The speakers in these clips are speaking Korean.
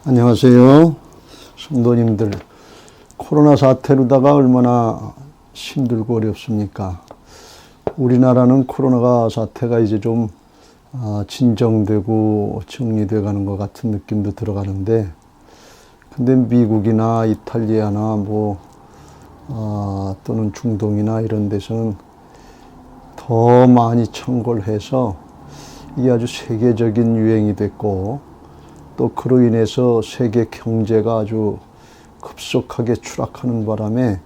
안녕하세요. 성도님들, 코로나 사태로다가 얼마나 힘들고 어렵습니까? 우리나라는 코로나 사태가 이제 좀 진정되고 정리돼 가는 것 같은 느낌도 들어가는데, 근데 미국이나 이탈리아나 또는 중동이나 이런 데서는 더 많이 창궐해서 이게 아주 세계적인 유행이 됐고, 또 그로 인해서 세계 경제가 아주 급속하게 추락하는 바람에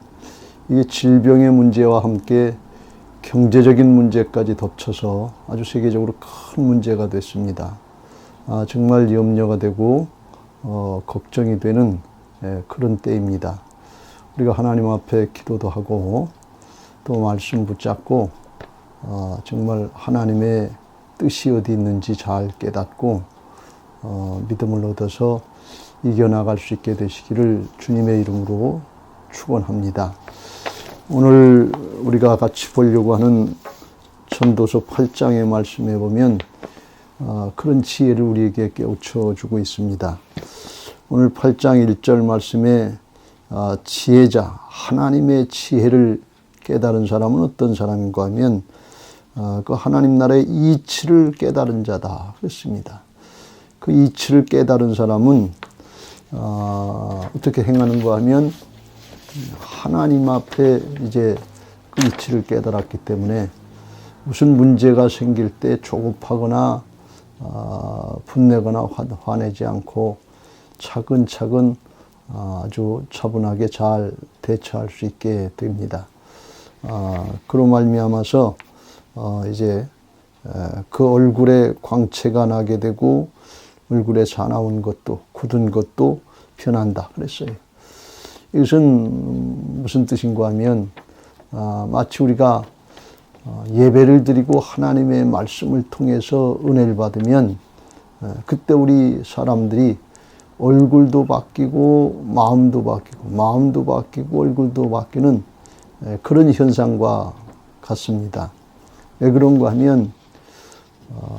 이게 질병의 문제와 함께 경제적인 문제까지 덮쳐서 아주 세계적으로 큰 문제가 됐습니다. 정말 염려가 되고 걱정이 되는 그런 때입니다. 우리가 하나님 앞에 기도도 하고 또 말씀 붙잡고 정말 하나님의 뜻이 어디 있는지 잘 깨닫고 믿음을 얻어서 이겨나갈 수 있게 되시기를 주님의 이름으로 축원합니다. 오늘 우리가 같이 보려고 하는 전도서 8장의 말씀에 보면 그런 지혜를 우리에게 깨우쳐 주고 있습니다. 오늘 8장 1절 말씀에 지혜자, 하나님의 지혜를 깨달은 사람은 어떤 사람인가 하면 그 하나님 나라의 이치를 깨달은 자다 그랬습니다. 그 이치를 깨달은 사람은 어떻게 행하는가 하면 하나님 앞에 이제 그 이치를 깨달았기 때문에 무슨 문제가 생길 때 조급하거나 분내거나 화내지 않고 차근차근 아주 차분하게 잘 대처할 수 있게 됩니다. 그로 말미암아서 이제 그 얼굴에 광채가 나게 되고 얼굴에 사나운 것도 굳은 것도 변한다 그랬어요. 이것은 무슨 뜻인가 하면 마치 우리가 예배를 드리고 하나님의 말씀을 통해서 은혜를 받으면 그때 우리 사람들이 얼굴도 바뀌고 마음도 바뀌고 얼굴도 바뀌는 그런 현상과 같습니다. 왜 그런가 하면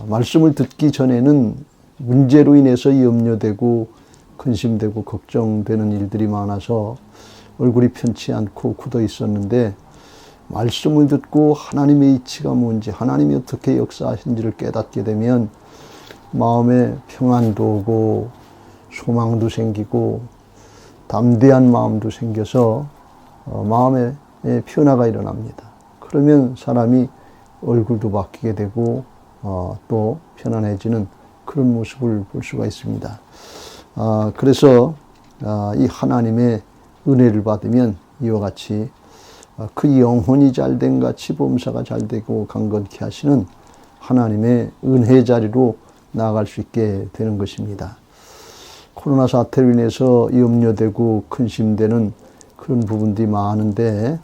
말씀을 듣기 전에는 문제로 인해서 염려되고 근심되고 걱정되는 일들이 많아서 얼굴이 편치 않고 굳어 있었는데, 말씀을 듣고 하나님의 이치가 뭔지, 하나님이 어떻게 역사하신지를 깨닫게 되면 마음에 평안도 오고 소망도 생기고 담대한 마음도 생겨서 마음에 변화가 일어납니다. 그러면 사람이 얼굴도 바뀌게 되고 또 편안해지는 그런 모습을 볼 수가 있습니다. 그래서 이 하나님의 은혜를 받으면 이와 같이 그 영혼이 잘된 같이 범사가 잘되고 강건케 하시는 하나님의 은혜 자리로 나아갈 수 있게 되는 것입니다. 코로나 사태로 인해서 염려되고 근심되는 그런 부분들이 많은데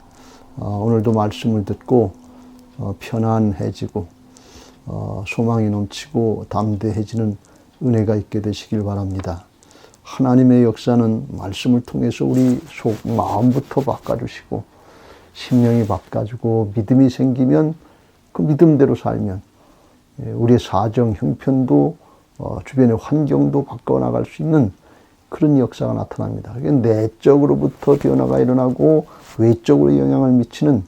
오늘도 말씀을 듣고 편안해지고 소망이 넘치고 담대해지는 은혜가 있게 되시길 바랍니다. 하나님의 역사는 말씀을 통해서 우리 속 마음부터 바꿔주시고 심령이 바꿔주고 믿음이 생기면 그 믿음대로 살면 우리의 사정, 형편도 주변의 환경도 바꿔나갈 수 있는 그런 역사가 나타납니다. 내적으로부터 변화가 일어나고 외적으로 영향을 미치는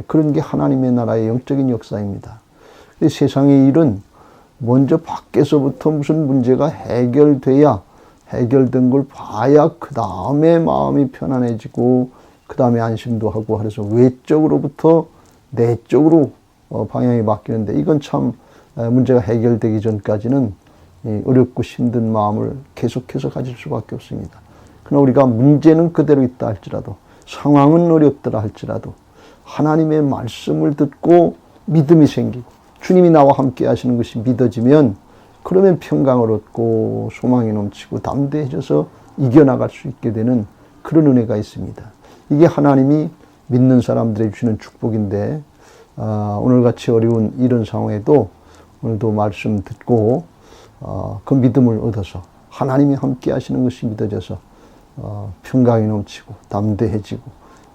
그런 게 하나님의 나라의 영적인 역사입니다. 세상의 일은 먼저 밖에서부터 무슨 문제가 해결돼야 해결된 걸 봐야 그 다음에 마음이 편안해지고 그 다음에 안심도 하고 그래서 외적으로부터 내적으로 방향이 바뀌는데 이건 참 문제가 해결되기 전까지는 어렵고 힘든 마음을 계속해서 가질 수밖에 없습니다. 그러나 우리가 문제는 그대로 있다 할지라도 상황은 어렵더라 할지라도 하나님의 말씀을 듣고 믿음이 생기고 주님이 나와 함께 하시는 것이 믿어지면 그러면 평강을 얻고 소망이 넘치고 담대해져서 이겨나갈 수 있게 되는 그런 은혜가 있습니다. 이게 하나님이 믿는 사람들에게 주시는 축복인데 오늘같이 어려운 이런 상황에도 오늘도 말씀 듣고 그 믿음을 얻어서 하나님이 함께 하시는 것이 믿어져서 평강이 넘치고 담대해지고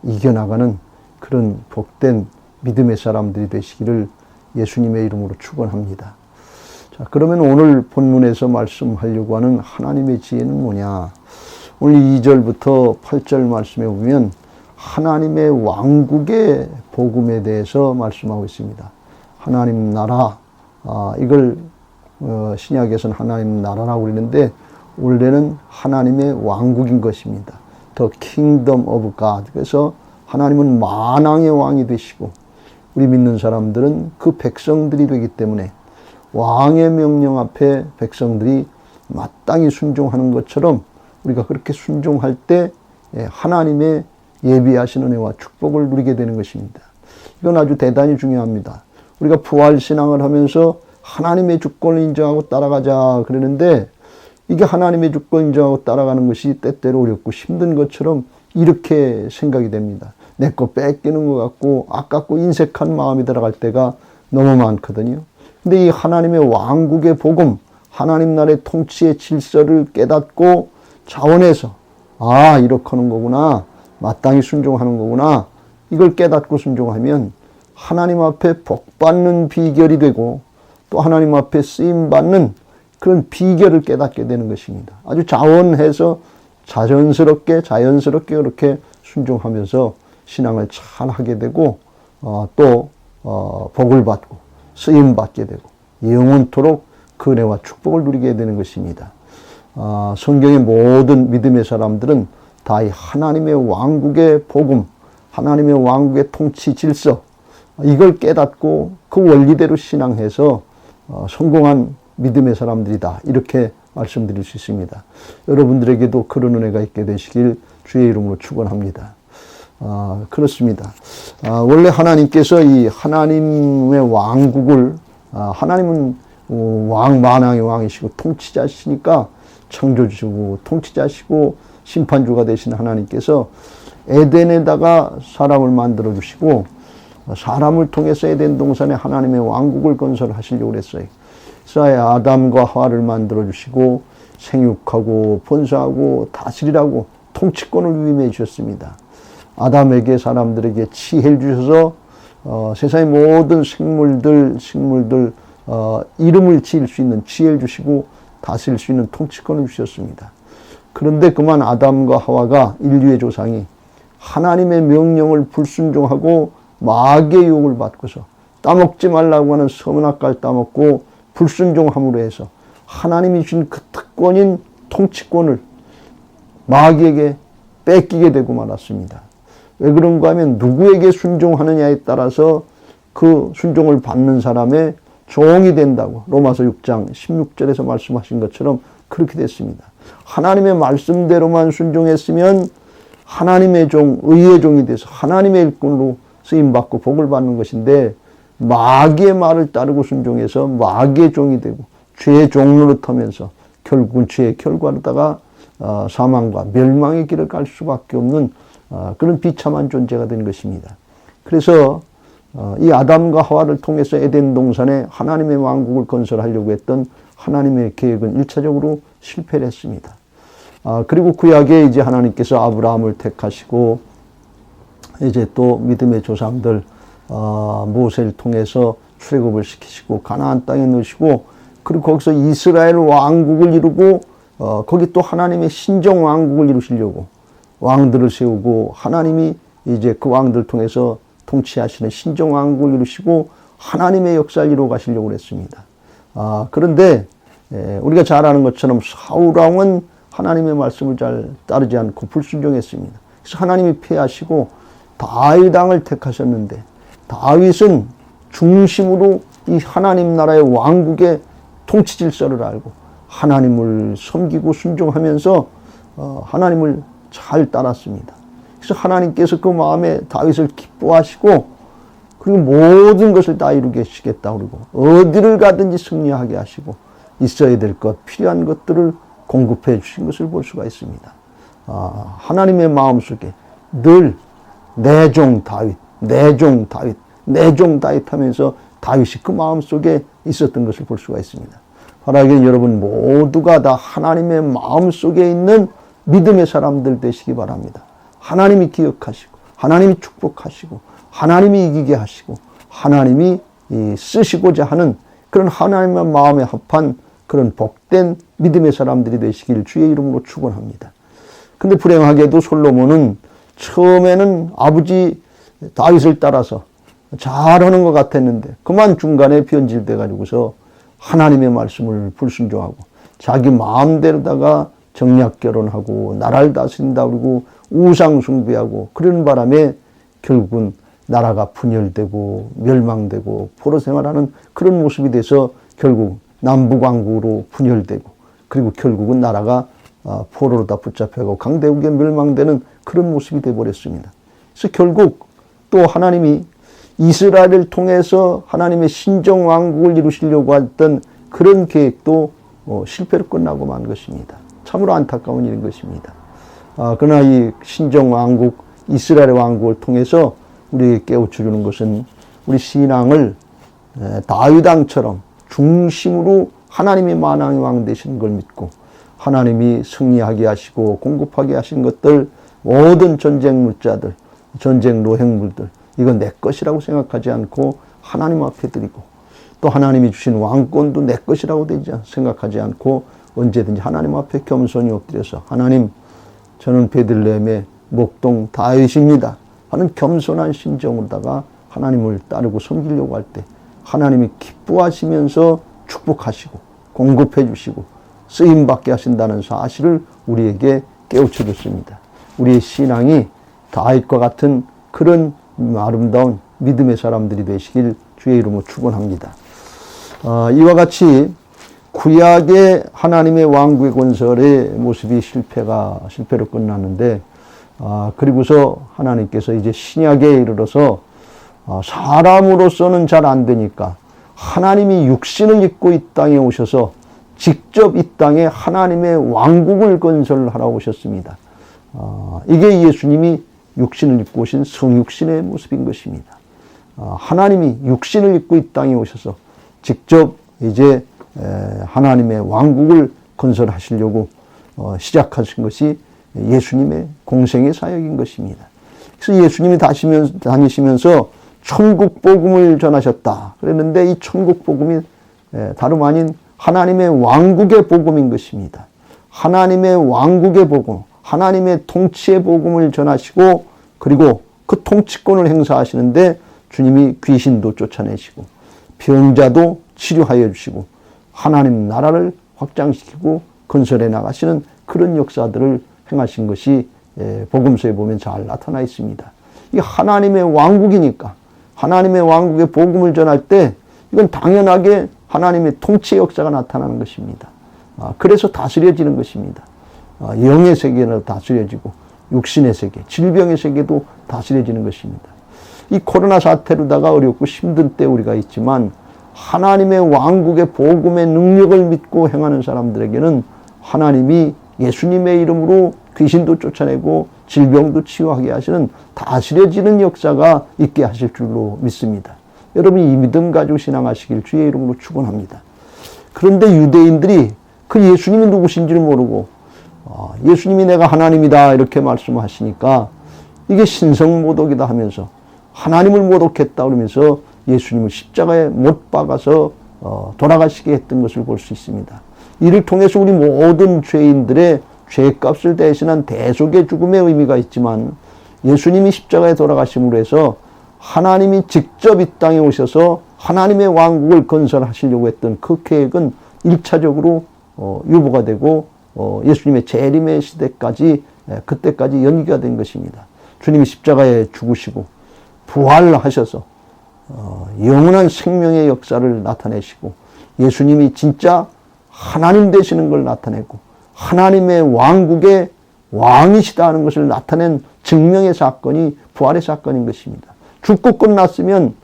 이겨나가는 그런 복된 믿음의 사람들이 되시기를 예수님의 이름으로 축원합니다. 자, 그러면 오늘 본문에서 말씀하려고 하는 하나님의 지혜는 뭐냐? 오늘 2절부터 8절 말씀에 보면 하나님의 왕국의 복음에 대해서 말씀하고 있습니다. 하나님 나라, 이걸 신약에서는 하나님 나라라고 그러는데 원래는 하나님의 왕국인 것입니다. The Kingdom of God. 그래서 하나님은 만왕의 왕이 되시고 우리 믿는 사람들은 그 백성들이 되기 때문에 왕의 명령 앞에 백성들이 마땅히 순종하는 것처럼 우리가 그렇게 순종할 때 하나님의 예비하신 은혜와 축복을 누리게 되는 것입니다. 이건 아주 대단히 중요합니다. 우리가 부활신앙을 하면서 하나님의 주권을 인정하고 따라가자 그러는데 이게 하나님의 주권을 인정하고 따라가는 것이 때때로 어렵고 힘든 것처럼 이렇게 생각이 됩니다. 내 거 뺏기는 것 같고 아깝고 인색한 마음이 들어갈 때가 너무 많거든요. 근데 이 하나님의 왕국의 복음, 하나님 나라의 통치의 질서를 깨닫고 자원해서 이렇게 하는 거구나, 마땅히 순종하는 거구나, 이걸 깨닫고 순종하면 하나님 앞에 복받는 비결이 되고 또 하나님 앞에 쓰임받는 그런 비결을 깨닫게 되는 것입니다. 아주 자원해서 자연스럽게 그렇게 순종하면서 신앙을 잘 하게 되고 또 복을 받고 쓰임받게 되고 영원토록 그 은혜와 축복을 누리게 되는 것입니다. 성경의 모든 믿음의 사람들은 다 이 하나님의 왕국의 복음, 하나님의 왕국의 통치 질서, 이걸 깨닫고 그 원리대로 신앙해서 성공한 믿음의 사람들이다. 이렇게 말씀드릴 수 있습니다. 여러분들에게도 그런 은혜가 있게 되시길 주의 이름으로 축원합니다. 그렇습니다. 원래 하나님께서 이 하나님의 왕국을, 하나님은 만왕의 왕이시고 통치자시니까 창조주시고 통치자시고 심판주가 되신 하나님께서 에덴에다가 사람을 만들어 주시고 사람을 통해서 에덴 동산에 하나님의 왕국을 건설하시려고 그랬어요. 그래서 아담과 하와를 만들어 주시고 생육하고 번성하고 다스리라고 통치권을 위임해 주셨습니다. 아담에게 사람들에게 지혜를 주셔서 세상의 모든 식물들 이름을 지을 수 있는 지혜를 주시고 다스릴 수 있는 통치권을 주셨습니다. 그런데 그만 아담과 하와가 인류의 조상이 하나님의 명령을 불순종하고 마귀의 유혹을 받고서 따먹지 말라고 하는 선악과를 따먹고 불순종함으로 해서 하나님이 주신 그 특권인 통치권을 마귀에게 뺏기게 되고 말았습니다. 왜 그런가 하면 누구에게 순종하느냐에 따라서 그 순종을 받는 사람의 종이 된다고 로마서 6장 16절에서 말씀하신 것처럼 그렇게 됐습니다. 하나님의 말씀대로만 순종했으면 하나님의 종, 의의 종이 돼서 하나님의 일꾼으로 쓰임받고 복을 받는 것인데 마귀의 말을 따르고 순종해서 마귀의 종이 되고 죄의 종로를 타면서 결국은 죄의 결과로다가 사망과 멸망의 길을 갈 수밖에 없는 그런 비참한 존재가 된 것입니다. 그래서 이 아담과 하와를 통해서 에덴 동산에 하나님의 왕국을 건설하려고 했던 하나님의 계획은 1차적으로 실패를 했습니다. 그리고 구약에 이제 하나님께서 아브라함을 택하시고 이제 또 믿음의 조상들 모세를 통해서 출애굽을 시키시고 가나안 땅에 넣으시고 그리고 거기서 이스라엘 왕국을 이루고 거기 또 하나님의 신정 왕국을 이루시려고 왕들을 세우고 하나님이 이제 그 왕들 통해서 통치하시는 신정 왕국을 이루시고 하나님의 역사를 이루어 가시려고 했습니다. 그런데 우리가 잘 아는 것처럼 사울 왕은 하나님의 말씀을 잘 따르지 않고 불순종했습니다. 그래서 하나님이 패하시고 다윗 왕을 택하셨는데 다윗은 중심으로 이 하나님 나라의 왕국의 통치 질서를 알고 하나님을 섬기고 순종하면서 하나님을 잘 따랐습니다. 그래서 하나님께서 그 마음에 다윗을 기뻐하시고 그리고 모든 것을 다 이루게 하시겠다 그러고 어디를 가든지 승리하게 하시고 있어야 될 것, 필요한 것들을 공급해 주신 것을 볼 수가 있습니다. 하나님의 마음속에 늘 내 종 다윗, 내 종 다윗, 내 종 다윗 하면서 다윗이 그 마음속에 있었던 것을 볼 수가 있습니다. 바라기는 여러분 모두가 다 하나님의 마음속에 있는 믿음의 사람들 되시기 바랍니다. 하나님이 기억하시고 하나님이 축복하시고 하나님이 이기게 하시고 하나님이 쓰시고자 하는 그런 하나님의 마음에 합한 그런 복된 믿음의 사람들이 되시길 주의 이름으로 축원합니다. 근데 불행하게도 솔로몬은 처음에는 아버지 다윗을 따라서 잘하는 것 같았는데 그만 중간에 변질돼 가지고서 하나님의 말씀을 불순종하고 자기 마음대로다가 정략 결혼하고 나라를 다스린다 그러고 우상 숭배하고 그런 바람에 결국은 나라가 분열되고 멸망되고 포로 생활하는 그런 모습이 돼서 결국 남북왕국으로 분열되고 그리고 결국은 나라가 포로로 다 붙잡혀가고 강대국에 멸망되는 그런 모습이 되어버렸습니다. 그래서 결국 또 하나님이 이스라엘을 통해서 하나님의 신정왕국을 이루시려고 했던 그런 계획도 실패로 끝나고 만 것입니다. 참으로 안타까운 일인 것입니다. 그러나 이 신정왕국, 이스라엘의 왕국을 통해서 우리에게 깨우쳐주는 것은 우리 신앙을 다윗 왕처럼 중심으로 하나님이 만왕의 왕 되시는 걸 믿고 하나님이 승리하게 하시고 공급하게 하신 것들, 모든 전쟁 물자들, 전쟁 로행물들, 이건 내 것이라고 생각하지 않고 하나님 앞에 드리고 또 하나님이 주신 왕권도 내 것이라고 생각하지 않고 언제든지 하나님 앞에 겸손히 엎드려서 하나님, 저는 베들레헴의 목동 다윗입니다 하는 겸손한 심정으로다가 하나님을 따르고 섬기려고 할 때 하나님이 기뻐하시면서 축복하시고 공급해 주시고 쓰임받게 하신다는 사실을 우리에게 깨우쳐 줬습니다. 우리의 신앙이 다윗과 같은 그런 아름다운 믿음의 사람들이 되시길 주의 이름으로 축원합니다. 이와 같이 구약의 하나님의 왕국의 건설의 모습이 실패로 끝났는데 그리고서 하나님께서 이제 신약에 이르러서 사람으로서는 잘 안 되니까 하나님이 육신을 입고 이 땅에 오셔서 직접 이 땅에 하나님의 왕국을 건설하러 오셨습니다. 이게 예수님이 육신을 입고 오신 성육신의 모습인 것입니다. 하나님이 육신을 입고 이 땅에 오셔서 직접 이제 하나님의 왕국을 건설하시려고 시작하신 것이 예수님의 공생의 사역인 것입니다. 그래서 예수님이 다니시면서 천국 복음을 전하셨다 그랬는데 이 천국 복음이 다름 아닌 하나님의 왕국의 복음인 것입니다. 하나님의 왕국의 복음, 하나님의 통치의 복음을 전하시고 그리고 그 통치권을 행사하시는데 주님이 귀신도 쫓아내시고 병자도 치료하여 주시고 하나님 나라를 확장시키고 건설해 나가시는 그런 역사들을 행하신 것이 복음서에 보면 잘 나타나 있습니다. 이 하나님의 왕국이니까 하나님의 왕국의 복음을 전할 때 이건 당연하게 하나님의 통치의 역사가 나타나는 것입니다. 그래서 다스려지는 것입니다. 영의 세계는 다스려지고 육신의 세계, 질병의 세계도 다스려지는 것입니다. 이 코로나 사태로다가 어렵고 힘든 때 우리가 있지만 하나님의 왕국의 복음의 능력을 믿고 행하는 사람들에게는 하나님이 예수님의 이름으로 귀신도 쫓아내고 질병도 치유하게 하시는 다스려지는 역사가 있게 하실 줄로 믿습니다. 여러분이 이 믿음 가지고 신앙하시길 주의 이름으로 축원합니다. 그런데 유대인들이 그 예수님이 누구신지를 모르고 예수님이 내가 하나님이다 이렇게 말씀하시니까 이게 신성모독이다 하면서 하나님을 모독했다 그러면서 예수님을 십자가에 못 박아서 돌아가시게 했던 것을 볼 수 있습니다. 이를 통해서 우리 모든 죄인들의 죄값을 대신한 대속의 죽음의 의미가 있지만 예수님이 십자가에 돌아가심으로 해서 하나님이 직접 이 땅에 오셔서 하나님의 왕국을 건설하시려고 했던 그 계획은 1차적으로 유보가 되고 예수님의 재림의 시대까지 그때까지 연기가 된 것입니다. 주님이 십자가에 죽으시고 부활하셔서 영원한 생명의 역사를 나타내시고 예수님이 진짜 하나님 되시는 걸 나타내고 하나님의 왕국의 왕이시다 하는 것을 나타낸 증명의 사건이 부활의 사건인 것입니다. 죽고 끝났으면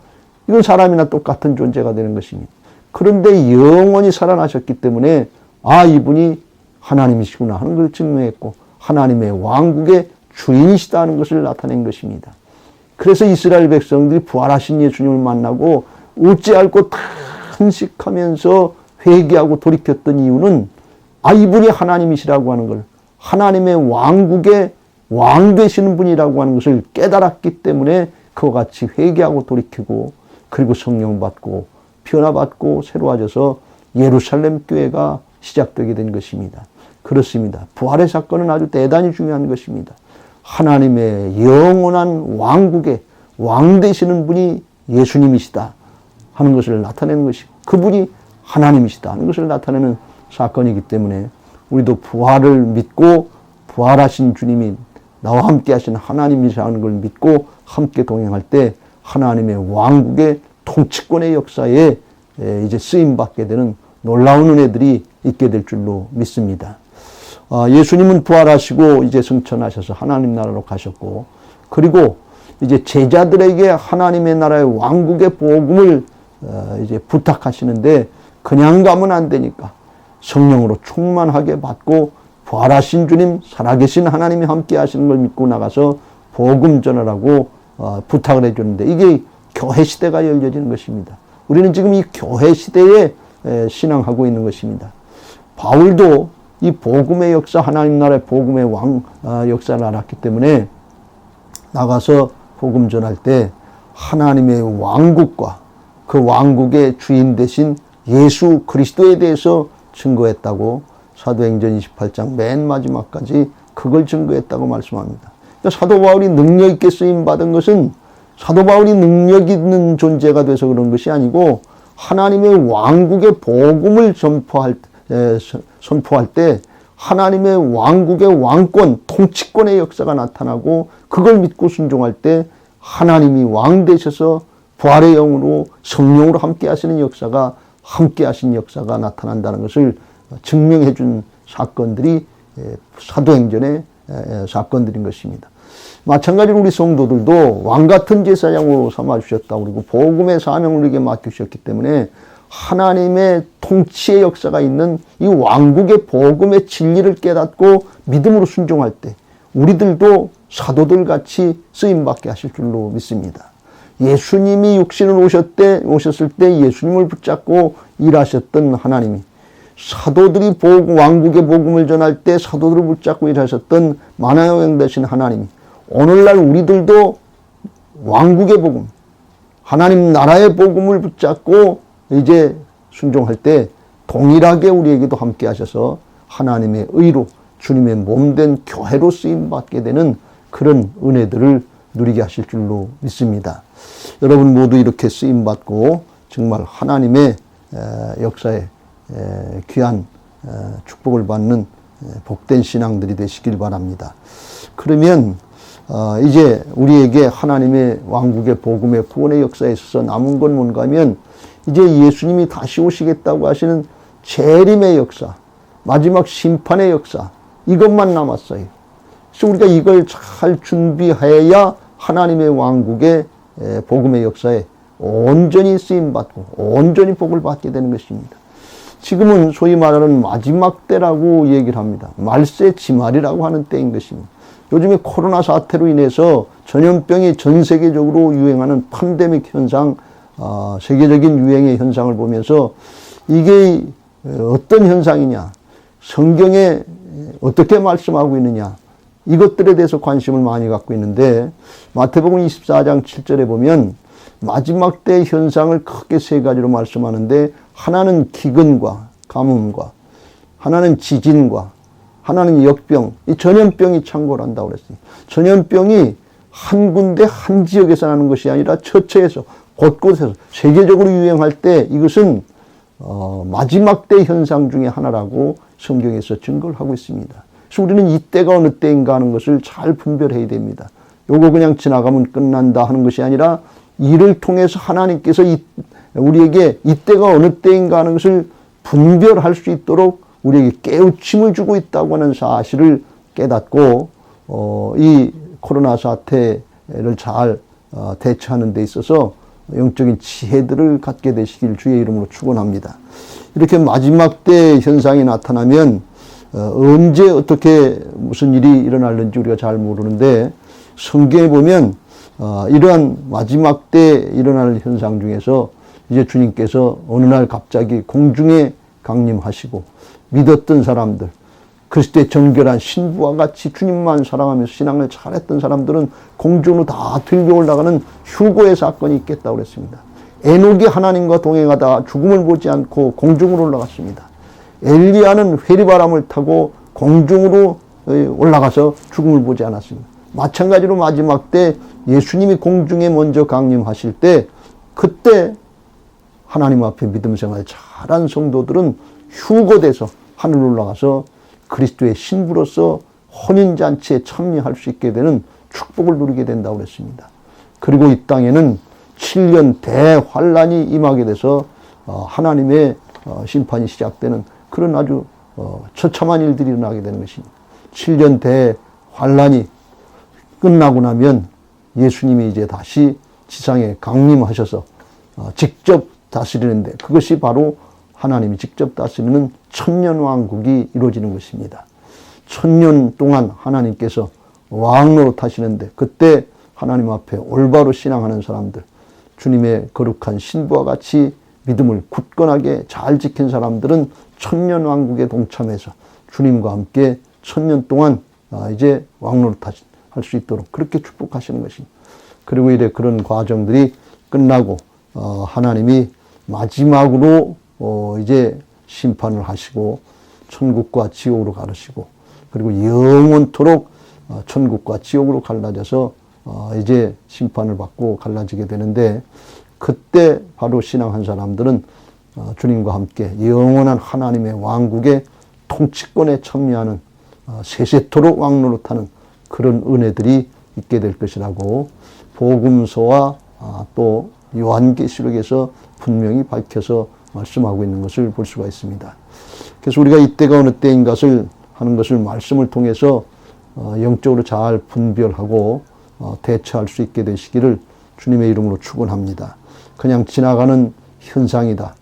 이건 사람이나 똑같은 존재가 되는 것입니다. 그런데 영원히 살아나셨기 때문에 이분이 하나님이시구나 하는 걸 증명했고 하나님의 왕국의 주인이시다 하는 것을 나타낸 것입니다. 그래서 이스라엘 백성들이 부활하신 예수님을 만나고 어찌할꼬 탄식하면서 회개하고 돌이켰던 이유는 이분이 하나님이시라고 하는 걸, 하나님의 왕국의 왕 되시는 분이라고 하는 것을 깨달았기 때문에 그와 같이 회개하고 돌이키고 그리고 성령 받고 변화받고 새로워져서 예루살렘 교회가 시작되게 된 것입니다. 그렇습니다. 부활의 사건은 아주 대단히 중요한 것입니다. 하나님의 영원한 왕국의 왕 되시는 분이 예수님이시다 하는 것을 나타내는 것이고, 그분이 하나님이시다 하는 것을 나타내는 사건이기 때문에 우리도 부활을 믿고 부활하신 주님이 나와 함께 하신 하나님이시라는 걸 믿고 함께 동행할 때 하나님의 왕국의 통치권의 역사에 이제 쓰임받게 되는 놀라운 은혜들이 있게 될 줄로 믿습니다. 예수님은 부활하시고 이제 승천하셔서 하나님 나라로 가셨고, 그리고 이제 제자들에게 하나님의 나라의 왕국의 복음을 이제 부탁하시는데, 그냥 가면 안 되니까 성령으로 충만하게 받고 부활하신 주님, 살아계신 하나님이 함께 하시는 걸 믿고 나가서 복음 전하라고 부탁을 해주는데, 이게 교회 시대가 열려지는 것입니다. 우리는 지금 이 교회 시대에 신앙하고 있는 것입니다. 바울도 이 복음의 역사, 하나님 나라의 복음의 역사를 알았기 때문에 나가서 복음 전할 때 하나님의 왕국과 그 왕국의 주인 되신 예수 그리스도에 대해서 증거했다고 사도행전 28장 맨 마지막까지 그걸 증거했다고 말씀합니다. 그러니까 사도 바울이 능력 있게 쓰임 받은 것은 사도 바울이 능력 있는 존재가 돼서 그런 것이 아니고, 하나님의 왕국의 복음을 선포할 때 하나님의 왕국의 왕권, 통치권의 역사가 나타나고, 그걸 믿고 순종할 때 하나님이 왕 되셔서 부활의 영으로 성령으로 함께 하시는 역사가, 함께 하신 역사가 나타난다는 것을 증명해 준 사건들이 사도행전의 사건들인 것입니다. 마찬가지로 우리 성도들도 왕같은 제사장으로 삼아주셨다. 그리고 복음의 사명을 우리에게 맡기셨기 때문에 하나님의 통치의 역사가 있는 이 왕국의 복음의 진리를 깨닫고 믿음으로 순종할 때 우리들도 사도들 같이 쓰임받게 하실 줄로 믿습니다. 예수님이 육신을 오셨을 때 예수님을 붙잡고 일하셨던 하나님이, 사도들이 왕국의 복음을 전할 때 사도들을 붙잡고 일하셨던 만화여행 되신 하나님이, 오늘날 우리들도 왕국의 복음, 하나님 나라의 복음을 붙잡고 이제 순종할 때 동일하게 우리에게도 함께 하셔서 하나님의 의로 주님의 몸된 교회로 쓰임받게 되는 그런 은혜들을 누리게 하실 줄로 믿습니다. 여러분 모두 이렇게 쓰임받고 정말 하나님의 역사에 귀한 축복을 받는 복된 신앙들이 되시길 바랍니다. 그러면 이제 우리에게 하나님의 왕국의 복음의 구원의 역사에 있어서 남은 건 뭔가 하면, 이제 예수님이 다시 오시겠다고 하시는 재림의 역사, 마지막 심판의 역사, 이것만 남았어요. 그래서 우리가 이걸 잘 준비해야 하나님의 왕국의 복음의 역사에 온전히 쓰임받고 온전히 복을 받게 되는 것입니다. 지금은 소위 말하는 마지막 때라고 얘기를 합니다. 말세 지말이라고 하는 때인 것입니다. 요즘에 코로나 사태로 인해서 전염병이 전 세계적으로 유행하는 팬데믹 현상, 세계적인 유행의 현상을 보면서 이게 어떤 현상이냐, 성경에 어떻게 말씀하고 있느냐, 이것들에 대해서 관심을 많이 갖고 있는데, 마태복음 24장 7절에 보면 마지막 때 현상을 크게 세 가지로 말씀하는데, 하나는 기근과 가뭄과, 하나는 지진과, 하나는 역병, 이 전염병이 창궐 한다고 그랬어요. 전염병이 한 군데 한 지역에서 나는 것이 아니라 처처에서 곳곳에서 세계적으로 유행할 때 이것은 마지막 때 현상 중에 하나라고 성경에서 증거를 하고 있습니다. 그래서 우리는 이때가 어느 때인가 하는 것을 잘 분별해야 됩니다. 요거 그냥 지나가면 끝난다 하는 것이 아니라 이를 통해서 하나님께서 우리에게 이때가 어느 때인가 하는 것을 분별할 수 있도록 우리에게 깨우침을 주고 있다고 하는 사실을 깨닫고 이 코로나 사태를 잘 대처하는 데 있어서 영적인 지혜들을 갖게 되시길 주의 이름으로 축원합니다. 이렇게 마지막 때 현상이 나타나면 언제 어떻게 무슨 일이 일어날는지 우리가 잘 모르는데, 성경에 보면 이러한 마지막 때 일어날 현상 중에서 이제 주님께서 어느 날 갑자기 공중에 강림하시고 믿었던 사람들, 그리스도의 정결한 신부와 같이 주님만 사랑하면서 신앙을 잘했던 사람들은 공중으로 다 들려 올라가는 휴거의 사건이 있겠다고 그랬습니다. 에녹이 하나님과 동행하다 죽음을 보지 않고 공중으로 올라갔습니다. 엘리야는 회리바람을 타고 공중으로 올라가서 죽음을 보지 않았습니다. 마찬가지로 마지막 때 예수님이 공중에 먼저 강림하실 때 그때 하나님 앞에 믿음 생활 잘한 성도들은 휴거돼서 하늘로 올라가서 그리스도의 신부로서 혼인잔치에 참여할 수 있게 되는 축복을 누리게 된다고 그랬습니다. 그리고 이 땅에는 7년 대환란이 임하게 돼서 하나님의 심판이 시작되는 그런 아주 처참한 일들이 일어나게 되는 것입니다. 7년 대환란이 끝나고 나면 예수님이 이제 다시 지상에 강림하셔서 직접 다스리는데 그것이 바로 하나님이 직접 다스리는 천년왕국이 이루어지는 것입니다. 1000년 동안 하나님께서 왕노릇 하시는데 그때 하나님 앞에 올바로 신앙하는 사람들, 주님의 거룩한 신부와 같이 믿음을 굳건하게 잘 지킨 사람들은 천년왕국에 동참해서 주님과 함께 1000년 동안 이제 왕노릇 할 수 있도록 그렇게 축복하시는 것입니다. 그리고 이래 그런 과정들이 끝나고 하나님이 마지막으로 이제 심판을 하시고 천국과 지옥으로 가르시고 그리고 영원토록 천국과 지옥으로 갈라져서 이제 심판을 받고 갈라지게 되는데 그때 바로 신앙한 사람들은 주님과 함께 영원한 하나님의 왕국의 통치권에 참여하는 세세토록 왕노릇하는 그런 은혜들이 있게 될 것이라고 복음서와 또 요한계시록에서 분명히 밝혀서 말씀하고 있는 것을 볼 수가 있습니다. 그래서 우리가 이때가 어느 때인 것을 하는 것을 말씀을 통해서 영적으로 잘 분별하고 대처할 수 있게 되시기를 주님의 이름으로 축원합니다. 그냥 지나가는 현상이다.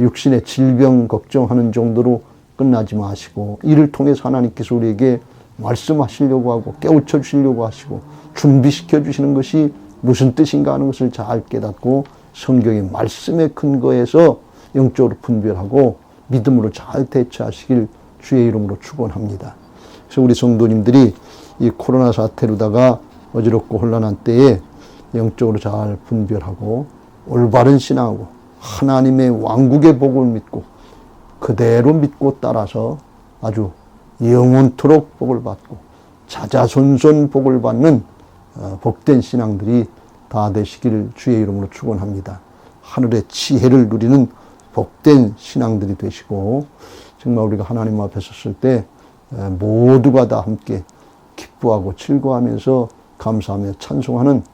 육신의 질병 걱정하는 정도로 끝나지 마시고 이를 통해서 하나님께서 우리에게 말씀하시려고 하고 깨우쳐 주시려고 하시고 준비시켜 주시는 것이 무슨 뜻인가 하는 것을 잘 깨닫고 성경의 말씀에 근거해서 영적으로 분별하고 믿음으로 잘 대처하시길 주의 이름으로 축원합니다. 그래서 우리 성도님들이 이 코로나 사태로다가 어지럽고 혼란한 때에 영적으로 잘 분별하고 올바른 신앙하고 하나님의 왕국의 복을 믿고 그대로 믿고 따라서 아주 영원토록 복을 받고 자자손손 복을 받는 복된 신앙들이 다 되시기를 주의 이름으로 축원합니다. 하늘의 지혜를 누리는 복된 신앙들이 되시고 정말 우리가 하나님 앞에 섰을 때 모두가 다 함께 기뻐하고 즐거워하면서 감사하며 찬송하는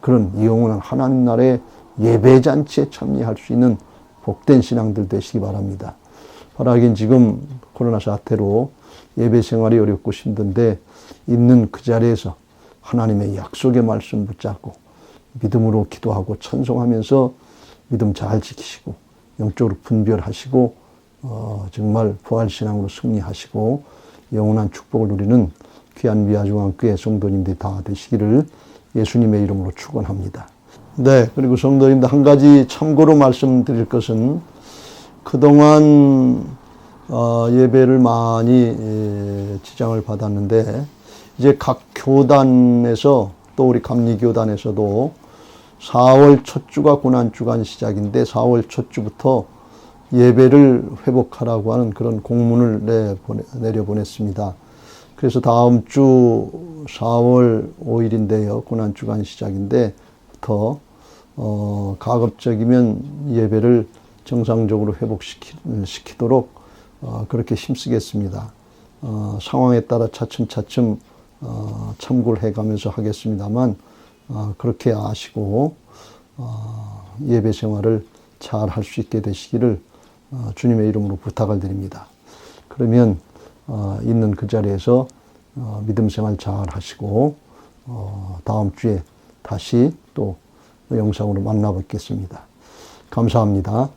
그런 영원한 하나님 나라의 예배잔치에 참여할 수 있는 복된 신앙들 되시기 바랍니다. 바라긴 지금 코로나 사태로 예배 생활이 어렵고 힘든데 있는 그 자리에서 하나님의 약속의 말씀 붙잡고 믿음으로 기도하고 찬송하면서 믿음 잘 지키시고 영적으로 분별하시고 정말 부활신앙으로 승리하시고 영원한 축복을 누리는 귀한 미아중앙교회 성도님들이 다 되시기를 예수님의 이름으로 축원합니다. 네, 그리고 성도님들 한 가지 참고로 말씀드릴 것은 그동안 예배를 많이 지장을 받았는데 이제 각 교단에서 또 우리 감리교단에서도 4월 첫 주가 고난주간 시작인데 4월 첫 주부터 예배를 회복하라고 하는 그런 공문을 내려보냈습니다. 그래서 다음 주 4월 5일인데요. 고난주간 시작인데부터 가급적이면 예배를 정상적으로 회복시키도록 그렇게 힘쓰겠습니다. 상황에 따라 차츰차츰 참고를 해가면서 하겠습니다만 그렇게 아시고 예배 생활을 잘 할 수 있게 되시기를 주님의 이름으로 부탁을 드립니다. 그러면 있는 그 자리에서 믿음 생활 잘 하시고 다음 주에 다시 또 영상으로 만나 뵙겠습니다. 감사합니다.